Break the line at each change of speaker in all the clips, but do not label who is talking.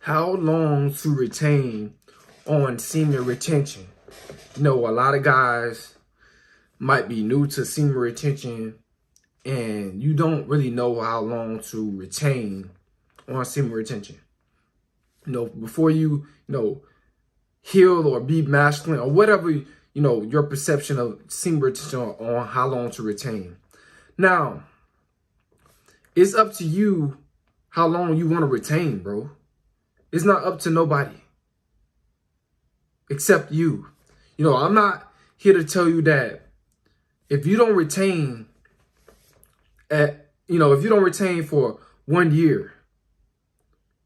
How long to retain on semen retention? You know, a lot of guys might be new to semen retention and you don't really know how long to retain on semen retention. You know, before you heal or be masculine or whatever, your perception of semen retention on how long to retain. Now, it's up to you how long you want to retain, bro. It's not up to nobody except you. I'm not here to tell you that if you don't retain if you don't retain for 1 year,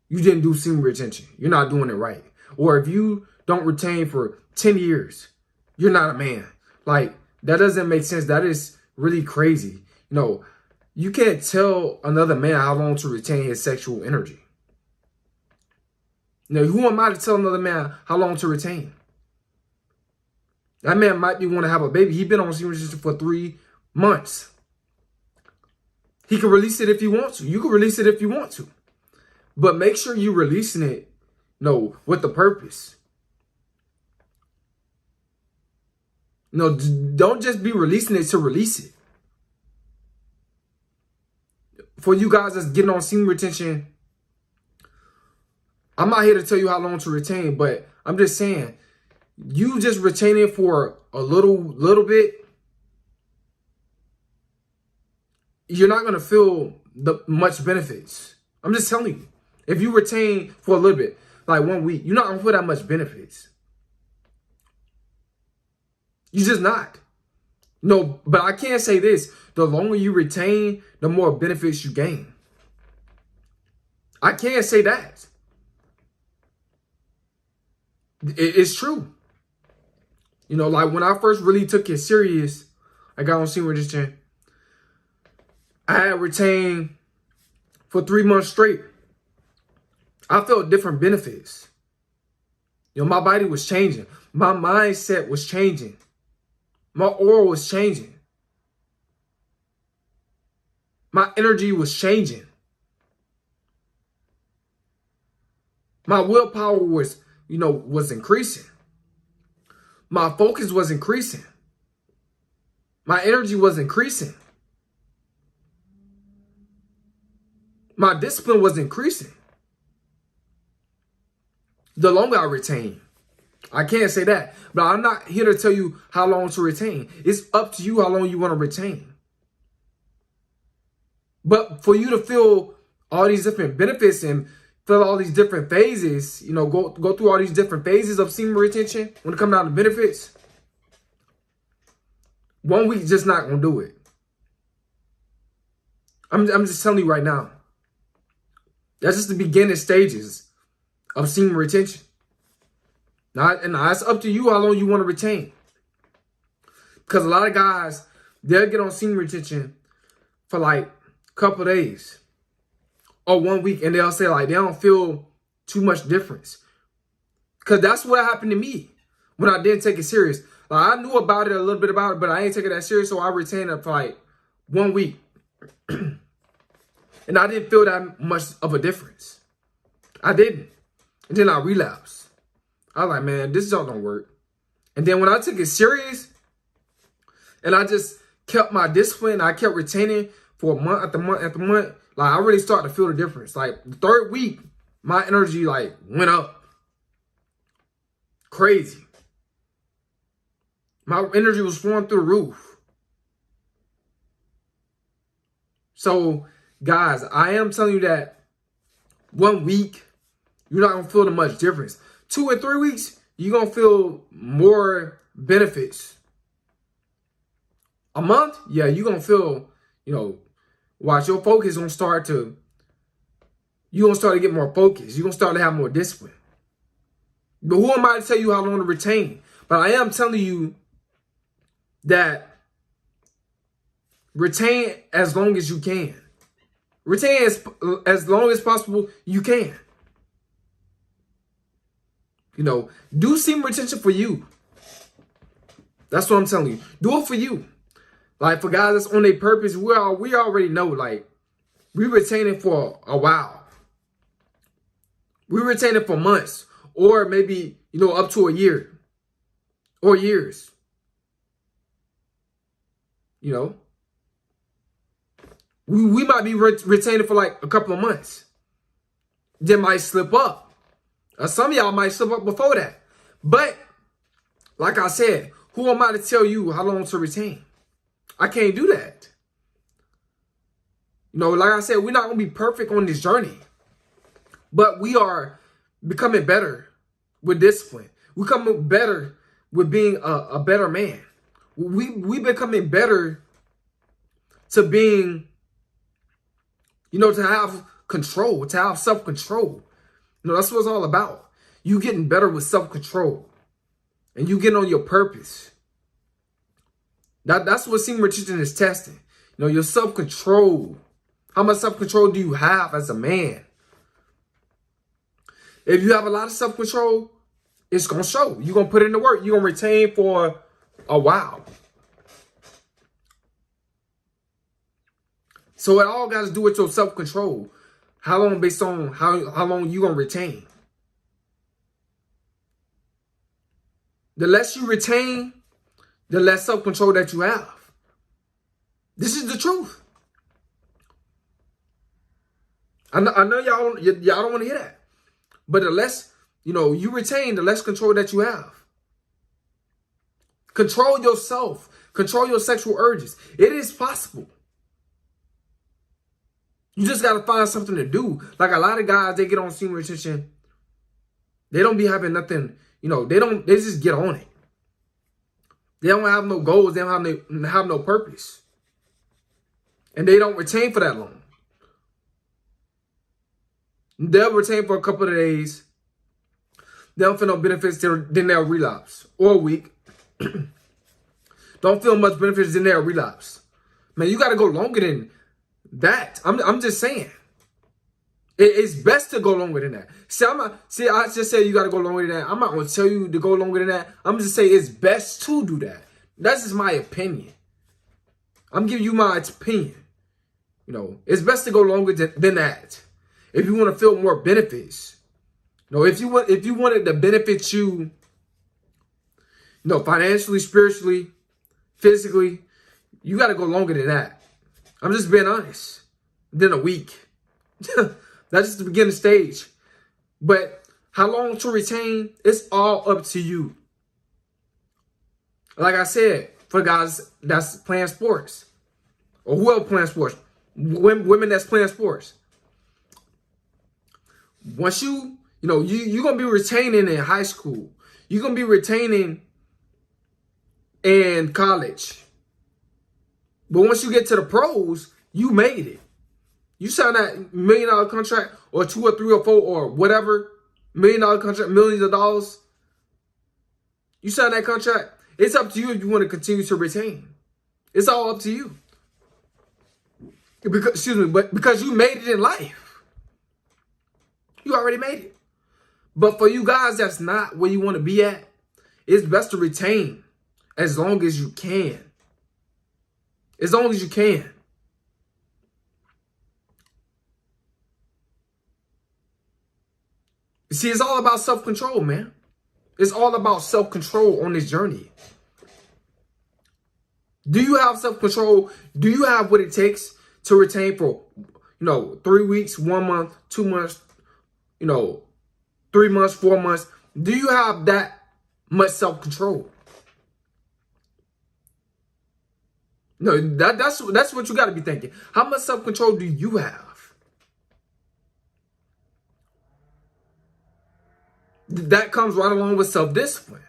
you didn't do semen retention. You're not doing it right. Or if you don't retain for 10 years, you're not a man. Like, that doesn't make sense. That is really crazy. You can't tell another man how long to retain his sexual energy. Who am I to tell another man how long to retain? That man might be want to have a baby. He's been on semen retention for 3 months. He can release it if he wants to. You can release it if you want to. But make sure you're releasing it, with the purpose. Don't just be releasing it to release it. For you guys that's getting on semen retention, I'm not here to tell you how long to retain, but I'm just saying, you just retain it for a little bit, you're not going to feel much benefits. I'm just telling you. If you retain for a little bit, like 1 week, you're not going to feel that much benefits. You're just not. No, but I can say this. The longer you retain, the more benefits you gain. I can say that. It's true. Like when I first really took it serious, I got on semen retention. I had retained for 3 months straight. I felt different benefits. My body was changing. My mindset was changing. My aura was changing. My energy was changing. My willpower was increasing. My focus was increasing. My energy was increasing. My discipline was increasing. The longer I retain. I can't say that. But I'm not here to tell you how long to retain. It's up to you how long you want to retain. But for you to feel all these different benefits and feel all these different phases, go through all these different phases of semen retention when it comes down to benefits, 1 week is just not going to do it. I'm just telling you right now. That's just the beginning stages of semen retention. Now, it's up to you how long you want to retain. Because a lot of guys, they'll get on semen retention for like a couple of days or 1 week, and they'll say like they don't feel too much difference. Because that's what happened to me when I didn't take it serious. Like, I knew about it, a little bit about it, but I ain't taking it that serious, so I retained it for like 1 week. And I didn't feel that much of a difference. I didn't. And then I relapsed. I was like, man, this all don't work. And then when I took it serious and I just kept my discipline, I kept retaining for month after month after month, like I really started to feel the difference. Like the 3rd week, my energy like went up. Crazy. My energy was flowing through the roof. So, guys, I am telling you that 1 week, you're not going to feel the much difference. 2 and 3 weeks, you're going to feel more benefits. A month, yeah, you're going to feel, watch your focus going to start to, you're going to start to get more focus. You're going to start to have more discipline. But who am I to tell you how long to retain? But I am telling you that retain as long as you can. Retain as long as possible you can. Do semen retention for you. That's what I'm telling you. Do it for you. Like, for guys that's on their purpose, we already know, like, we retaining for a while. We retain it for months or maybe, up to a year or years. We might be retaining for like a couple of months. Then might slip up. Or some of y'all might slip up before that. But, like I said, who am I to tell you how long to retain? I can't do that. Like I said, we're not going to be perfect on this journey. But we are becoming better with discipline. We're becoming better with being a better man. We becoming better to being, to have control, to have self-control. That's what it's all about. You getting better with self-control. And you getting on your purpose. That's what semen retention is testing. Your self-control. How much self-control do you have as a man? If you have a lot of self-control, it's going to show. You're going to put in the work. You're going to retain for a while. So it all got to do with your self-control. How long based on how long you going to retain. The less you retain, the less self-control that you have. This is the truth. I know y'all don't want to hear that. But the less, you retain, the less control that you have. Control yourself. Control your sexual urges. It is possible. You just got to find something to do. Like a lot of guys, they get on semen retention. They don't be having nothing, they just get on it. They don't have no goals. They don't have no purpose. And they don't retain for that long. They'll retain for a couple of days. They don't feel no benefits, then they'll relapse. Or a week. Don't feel much benefits, then they'll relapse. Man, you got to go longer than that. I'm just saying. It's best to go longer than that. I just said you got to go longer than that. I'm not going to tell you to go longer than that. I'm just saying it's best to do that. That's just my opinion. I'm giving you my opinion. It's best to go longer than that. If you want to feel more benefits. If you wanted to benefit you, financially, spiritually, physically, you got to go longer than that. I'm just being honest. Than a week. That's just the beginning stage. But how long to retain, it's all up to you. Like I said, for guys that's playing sports. Or whoever playing sports. Women that's playing sports. Once you're going to be retaining in high school. You're going to be retaining in college. But once you get to the pros, you made it. You sign that $1 million contract or 2 or 3 or 4 or whatever, $1 million contract, millions of dollars. You sign that contract. It's up to you if you want to continue to retain. It's all up to you. Because you made it in life. You already made it. But for you guys that's not where you want to be at, it's best to retain as long as you can. As long as you can. You see, it's all about self-control, man. It's all about self-control on this journey. Do you have self-control? Do you have what it takes to retain for, 3 weeks, 1 month, 2 months, 3 months, 4 months? Do you have that much self-control? No, that's what you got to be thinking. How much self-control do you have? That comes right along with self-discipline.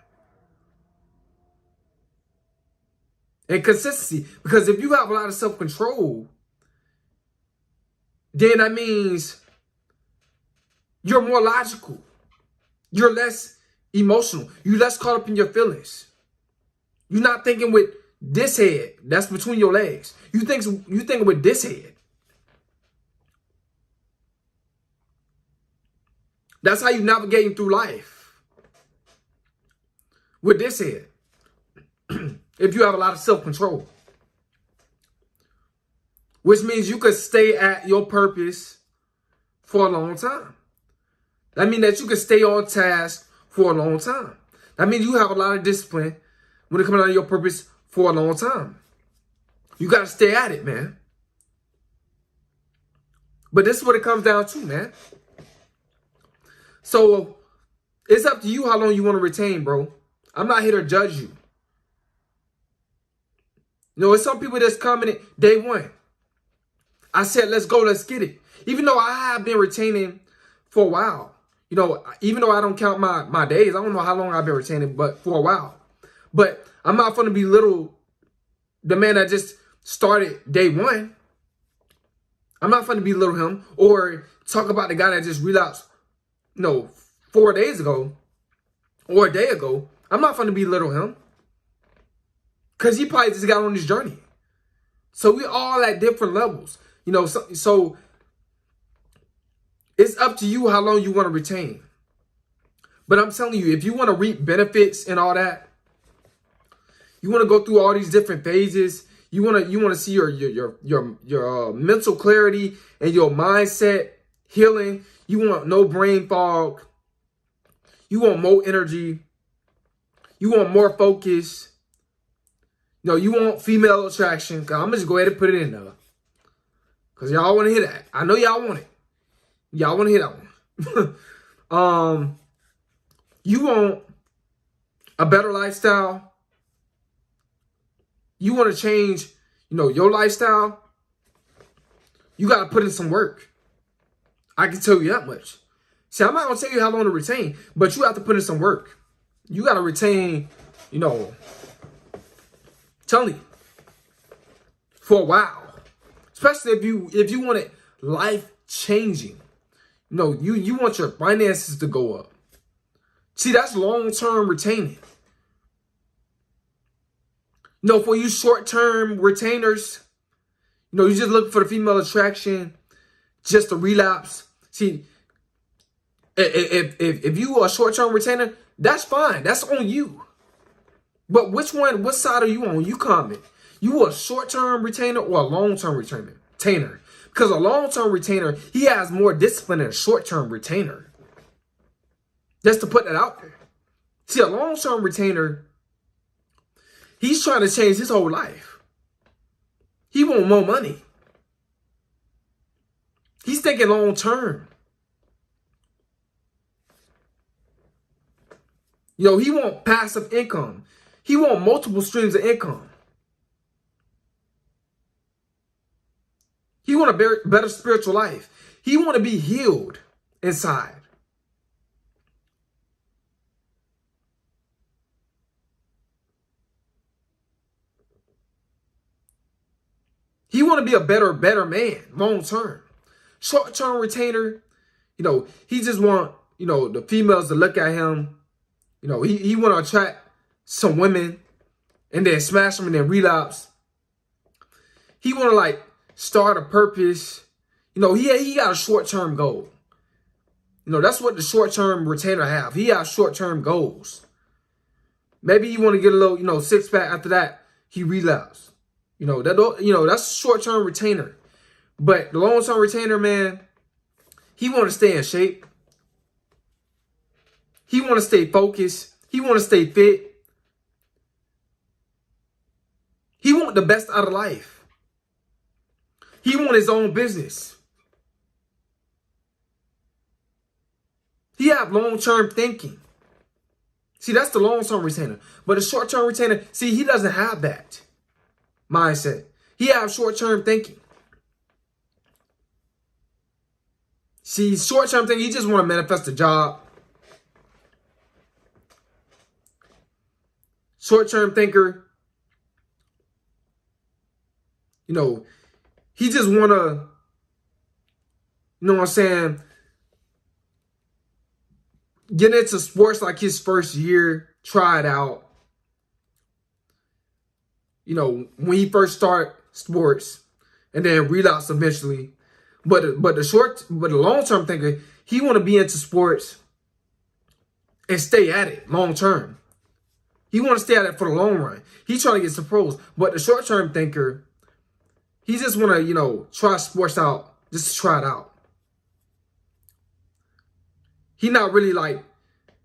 And consistency. Because if you have a lot of self-control, then that means you're more logical. You're less emotional. You're less caught up in your feelings. You're not thinking with this head that's between your legs. You think with this head. That's how you're navigating through life. With this head. If you have a lot of self-control. Which means you could stay at your purpose for a long time. That means that you can stay on task for a long time. That means you have a lot of discipline when it comes down to your purpose for a long time. You got to stay at it, man. But this is what it comes down to, man. So it's up to you how long you want to retain, bro. I'm not here to judge you. You know, it's some people that's coming in day one. I said, let's go, let's get it. Even though I have been retaining for a while. You know, even though I don't count my days, I don't know how long I've been retaining, but for a while. But I'm not going to belittle the man that just started day one. I'm not going to belittle him or talk about the guy that just relapsed, 4 days ago or a day ago. I'm not going to belittle him because he probably just got on this journey. So we all at different levels, so it's up to you how long you want to retain. But I'm telling you, if you want to reap benefits and all that, you want to go through all these different phases. You want to see your mental clarity and your mindset healing. You want no brain fog. You want more energy. You want more focus. You want female attraction. I'm going to just go ahead and put it in there. Because y'all want to hear that. I know y'all want it. Y'all want to hear that one. You want a better lifestyle. You want to change, your lifestyle. You got to put in some work. I can tell you that much. See, I'm not going to tell you how long to retain, but you have to put in some work. You got to retain, tell me, for a while. Especially if you want it life-changing. You want your finances to go up. See, that's long-term retaining. For you short-term retainers, you just look for the female attraction, just a relapse. See, if you are a short-term retainer, that's fine. That's on you. But what side are you on? You comment. You a short-term retainer or a long-term retainer? Because a long-term retainer, he has more discipline than a short-term retainer. Just to put that out there. See, a long-term retainer, he's trying to change his whole life. He want more money. He's thinking long-term. He want passive income. He want multiple streams of income. He want a better spiritual life. He want to be healed inside. He want to be a better man, long term. Short term retainer, he just want, the females to look at him. He want to attract some women and then smash them and then relapse. He want to start a purpose. He got a short term goal. That's what the short term retainer have. He has short term goals. Maybe he want to get a little, six pack. After that, he relapse. That's a short-term retainer. But the long-term retainer, man, he want to stay in shape. He want to stay focused. He want to stay fit. He want the best out of life. He want his own business. He have long-term thinking. See, that's the long-term retainer. But the short-term retainer, see, he doesn't have that mindset. He has short-term thinking. See, short-term thinking, he just want to manifest a job. Short-term thinker, he just want to, get into sports like his first year, try it out. When he first start sports and then relapse eventually. But the long-term thinker, he want to be into sports and stay at it long term. He want to stay at it for the long run. He's trying to get some pros. But the short-term thinker, he just want to, try sports out just to try it out. he not really like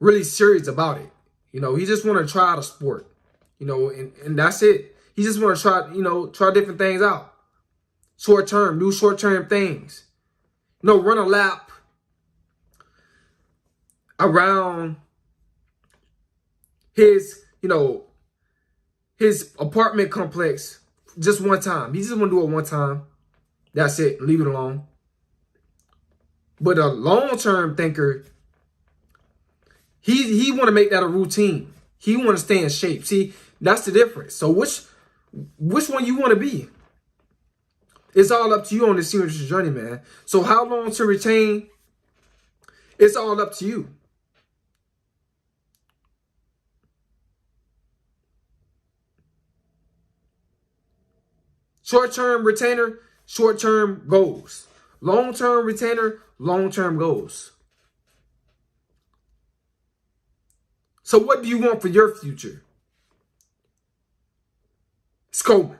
really serious about it. You know, he just want to try out a sport. You know, and that's it. He just want to try, you know, try different things out. Short term, do short term things. You know, run a lap around his, you know, his apartment complex just one time. He just want to do it one time. That's it. Leave it alone. But a long-term thinker, he want to make that a routine. He want to stay in shape. See, that's the difference. So which one you want to be? It's all up to you on this serious journey, man. So how long to retain? It's all up to you. Short-term retainer, short-term goals. Long-term retainer, long-term goals. So what do you want for your future? Let's go.